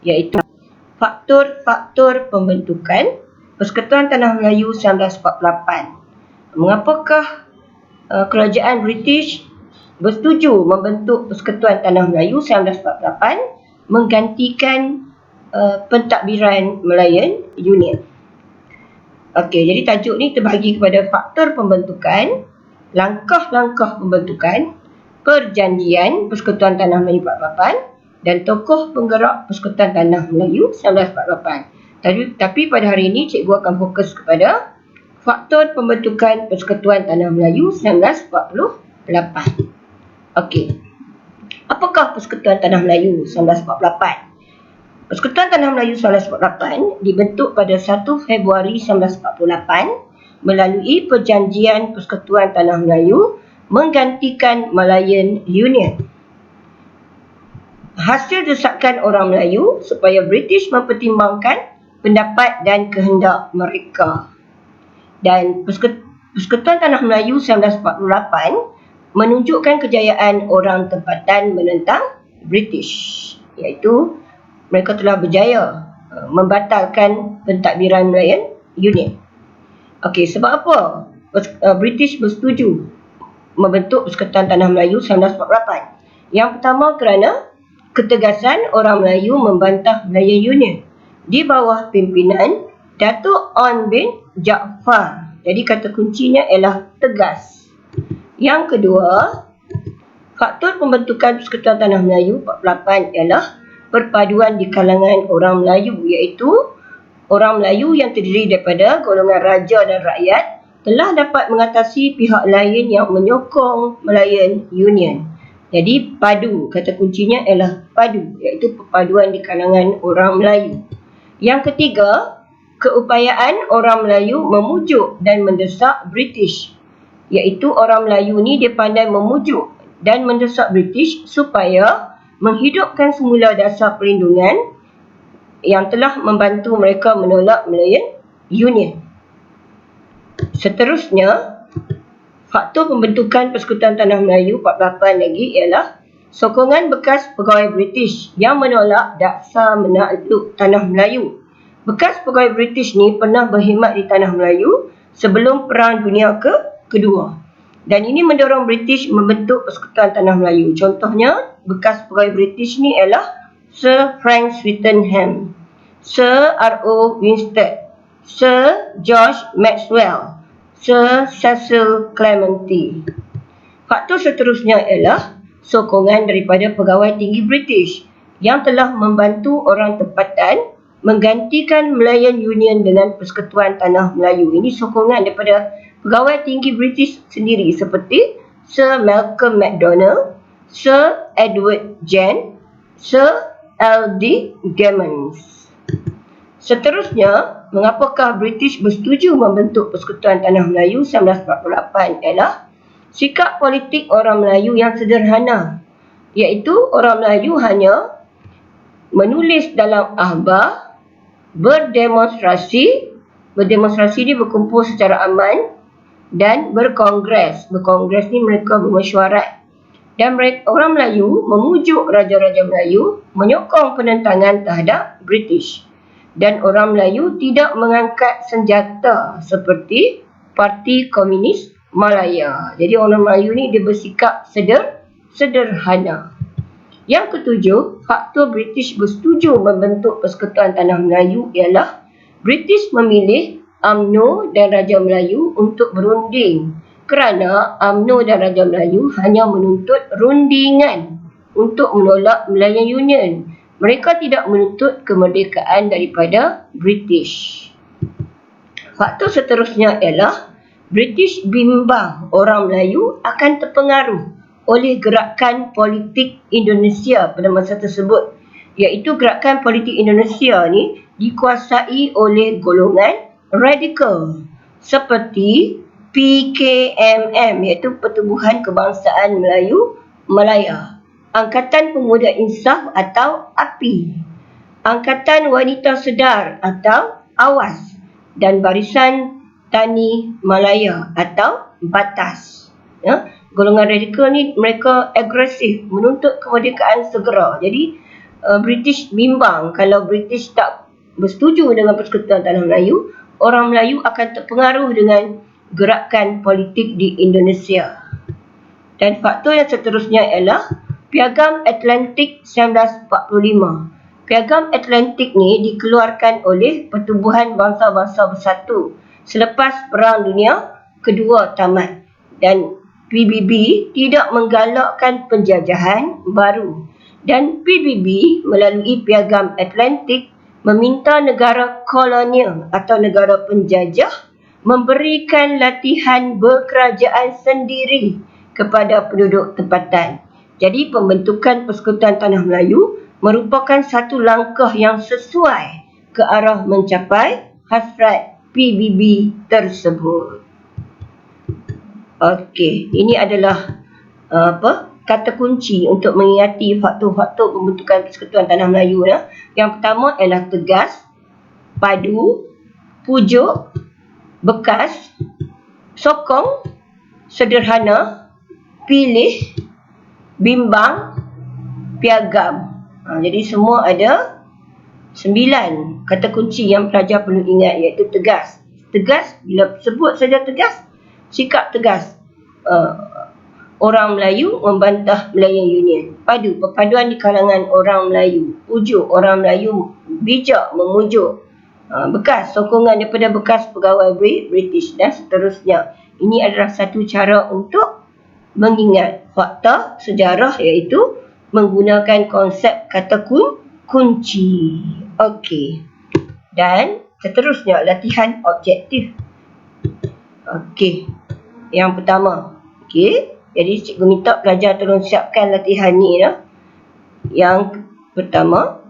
iaitu faktor-faktor pembentukan Persekutuan Tanah Melayu 1948. Mengapakah kerajaan British bersetuju membentuk Persekutuan Tanah Melayu 1948 menggantikan pentadbiran Malayan Union? Okey, jadi tajuk ni terbahagi kepada faktor pembentukan, langkah-langkah pembentukan, perjanjian Persekutuan Tanah Melayu 48 dan tokoh penggerak Persekutuan Tanah Melayu 1948. Tapi pada hari ini cikgu akan fokus kepada faktor pembentukan Persekutuan Tanah Melayu 1948. Okey. Apakah Persekutuan Tanah Melayu 1948? Persekutuan Tanah Melayu 1948 dibentuk pada 1 Februari 1948 melalui Perjanjian Persekutuan Tanah Melayu menggantikan Malayan Union. Hasil desakan orang Melayu supaya British mempertimbangkan pendapat dan kehendak mereka. Dan Persekutuan Tanah Melayu 1948 menunjukkan kejayaan orang tempatan menentang British, iaitu mereka telah berjaya membatalkan pentadbiran Malayan Union. Okey, sebab apa British bersetuju membentuk Persekutuan Tanah Melayu 1948? Yang pertama, kerana ketegasan orang Melayu membantah Malayan Union di bawah pimpinan Datuk On bin Jaafar. Jadi kata kuncinya ialah tegas. Yang kedua, faktor pembentukan Persekutuan Tanah Melayu 48 ialah perpaduan di kalangan orang Melayu, iaitu orang Melayu yang terdiri daripada golongan raja dan rakyat telah dapat mengatasi pihak lain yang menyokong Malayan Union. Jadi padu, kata kuncinya ialah padu, iaitu perpaduan di kalangan orang Melayu. Yang ketiga, keupayaan orang Melayu memujuk dan mendesak British, iaitu orang Melayu ni dia pandai memujuk dan mendesak British supaya menghidupkan semula dasar perlindungan yang telah membantu mereka menolak Malayan Union. Seterusnya, faktor pembentukan Persekutuan Tanah Melayu 48 lagi ialah sokongan bekas pegawai British yang menolak daksa menakluk Tanah Melayu. Bekas pegawai British ni pernah berkhidmat di Tanah Melayu sebelum Perang Dunia Kedua. Dan ini mendorong British membentuk Persekutuan Tanah Melayu. Contohnya, bekas pegawai British ni ialah Sir Frank Swettenham, Sir R.O. Winstead, Sir George Maxwell, Sir Cecil Clementi. Faktor seterusnya ialah sokongan daripada pegawai tinggi British yang telah membantu orang tempatan menggantikan Malayan Union dengan Persekutuan Tanah Melayu. Ini sokongan daripada pegawai tinggi British sendiri seperti Sir Malcolm MacDonald, Sir Edward Gen, Sir L.D. Gammons. Seterusnya, mengapakah British bersetuju membentuk Persekutuan Tanah Melayu 1948 ialah sikap politik orang Melayu yang sederhana, iaitu orang Melayu hanya menulis dalam akhbar, berdemonstrasi ni berkumpul secara aman, dan berkongres. Berkongres ni mereka bermesyuarat. Dan orang Melayu memujuk raja-raja Melayu menyokong penentangan terhadap British. Dan orang Melayu tidak mengangkat senjata seperti Parti Komunis Malaya. Jadi orang Melayu ni dia bersikap sederhana. Yang ketujuh, faktor British bersetuju membentuk Persekutuan Tanah Melayu ialah British memilih UMNO dan Raja Melayu untuk berunding, kerana UMNO dan Raja Melayu hanya menuntut rundingan untuk menolak Malayan Union. Mereka tidak menuntut kemerdekaan daripada British. Faktor seterusnya ialah British bimbang orang Melayu akan terpengaruh oleh gerakan politik Indonesia pada masa tersebut, iaitu gerakan politik Indonesia ni dikuasai oleh golongan radikal seperti PKMM, iaitu Pertubuhan Kebangsaan Melayu Malaya, Angkatan Pemuda Insaf atau API, Angkatan Wanita Sedar atau AWAS, dan Barisan Tani Malaya atau BATAS. Golongan radikal ni mereka agresif, menuntut kemerdekaan segera. Jadi British bimbang kalau British tak bersetuju dengan Persekutuan Tanah Melayu, orang Melayu akan terpengaruh dengan gerakan politik di Indonesia. Dan faktor yang seterusnya ialah Piagam Atlantik 1945. Piagam Atlantik ni dikeluarkan oleh Pertubuhan Bangsa-Bangsa Bersatu selepas Perang Dunia Kedua tamat. Dan PBB tidak menggalakkan penjajahan baru. Dan PBB melalui Piagam Atlantik meminta negara kolonial atau negara penjajah memberikan latihan berkerajaan sendiri kepada penduduk tempatan. Jadi pembentukan Persekutuan Tanah Melayu merupakan satu langkah yang sesuai ke arah mencapai hasrat PBB tersebut. Okey, ini adalah kata kunci untuk mengingati faktor-faktor pembentukan Persekutuan Tanah Melayu. Yang pertama ialah tegas, padu, pujuk, bekas, sokong, sederhana, pilih, bimbang, piagam. Jadi semua ada 9 kata kunci yang pelajar perlu ingat, iaitu tegas. Tegas, bila sebut saja tegas, sikap tegas. Orang Melayu membantah Melayan Union. Padu, perpaduan di kalangan orang Melayu. Pujuk, orang Melayu bijak memujuk. Bekas, sokongan daripada bekas pegawai British dan seterusnya. Ini adalah satu cara untuk mengingat fakta sejarah, iaitu menggunakan konsep kata kunci. Okey. Dan seterusnya latihan objektif. Okey. Yang pertama. Okey. Jadi cikgu minta pelajar tolong siapkan latihan ni lah. Yang pertama.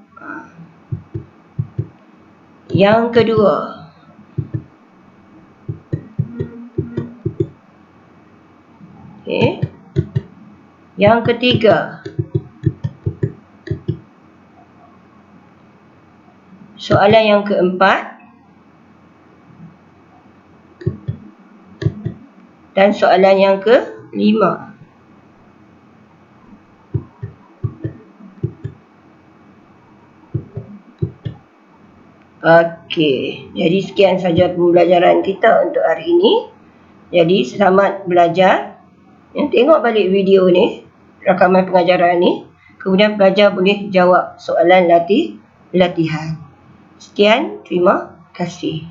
Yang kedua. Okey. Yang ketiga. Soalan yang keempat. Dan soalan yang kelima. Okey, jadi sekian saja pembelajaran kita untuk hari ini. Jadi selamat belajar. Tengok balik video ni, rakaman pengajaran ni. Kemudian pelajar boleh jawab soalan latihan. Sekian, terima kasih.